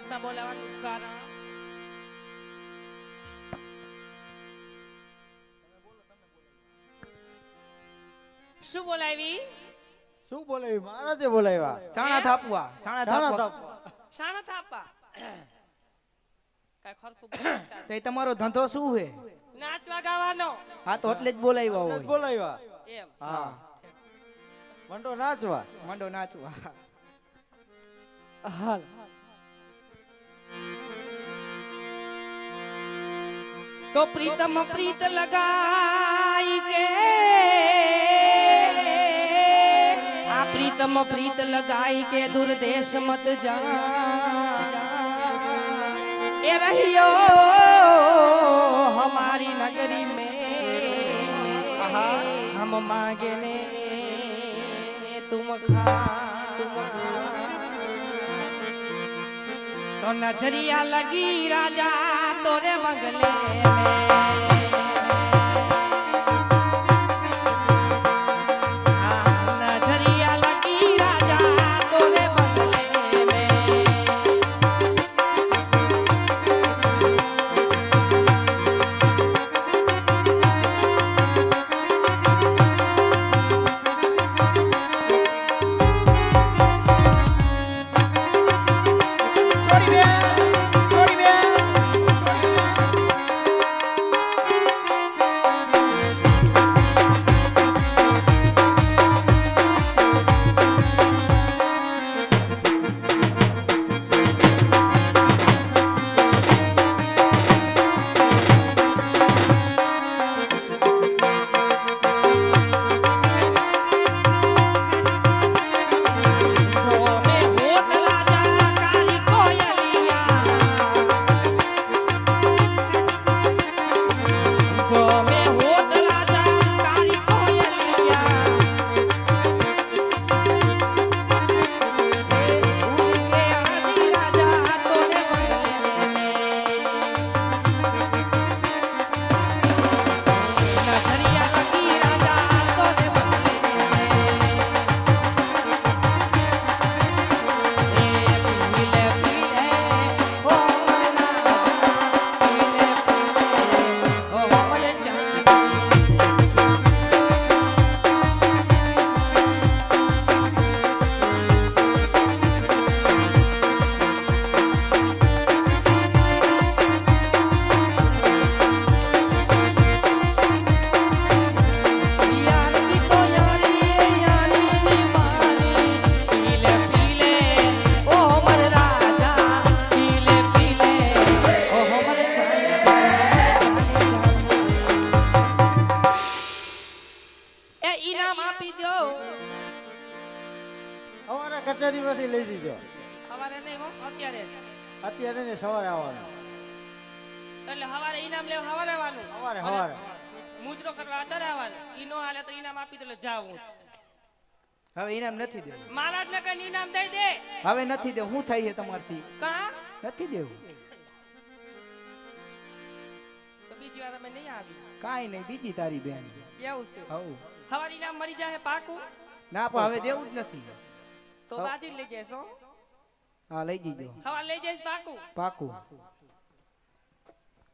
સમાજમાં બોલાવાનું કારણ શું બોલાવી? શું બોલાવી? મહારાજે બોલાવ્યા. સાણા થાપવા, સાણા થાપવા. શાણા થાપા. કાઈ ખરખું તે તમારો ધંધો શું હે? નાચવા ગાવાનો. હા તો એટલે જ બોલાવ્યા હોય. બોલાવ્યા. એમ. હા. મંડો નાચવા. મંડો નાચવા. હાલ. તો પ્રીતમ પ્રીત લગાઈ કે આ પ્રીતમ પ્રીત लगाई के दूर देश मत जा ए रहियो हमारी नगरी में हम मांगे ने तुम खा तो नजरिया लगी राजा तोरे बगले में કચેરીમાંથી લઈ દીધો. સવારે નહીં હો, અત્યારે જ. અત્યારે ને સવારે આવવાનું. એટલે સવારે ઇનામ લેવા સવારે આવવાનું. સવારે. મુજરો કરવા અત્યારે આવવાનું. ઈ નો હાલે તો ઇનામ આપી દે એટલે જાવું. હવે ઇનામ નથી દેવું. મહારાજ ને કઈ ઇનામ દઈ દે. હવે નથી દેવું. શું થાય છે તમારથી? કા નથી દેવું. તો બીજી વાર અમે નહીં આવી. કાઈ નહીં, બીજી તારી બેન. એવું છે. હઉ. સવારે ઇનામ મળી જાય પાકું. ના પણ હવે દેવું જ નથી. તો બાજી લઈ જઈશ હો. હા લઈ જજો. સવારે લઈ જઈશ પાકું. પાકું.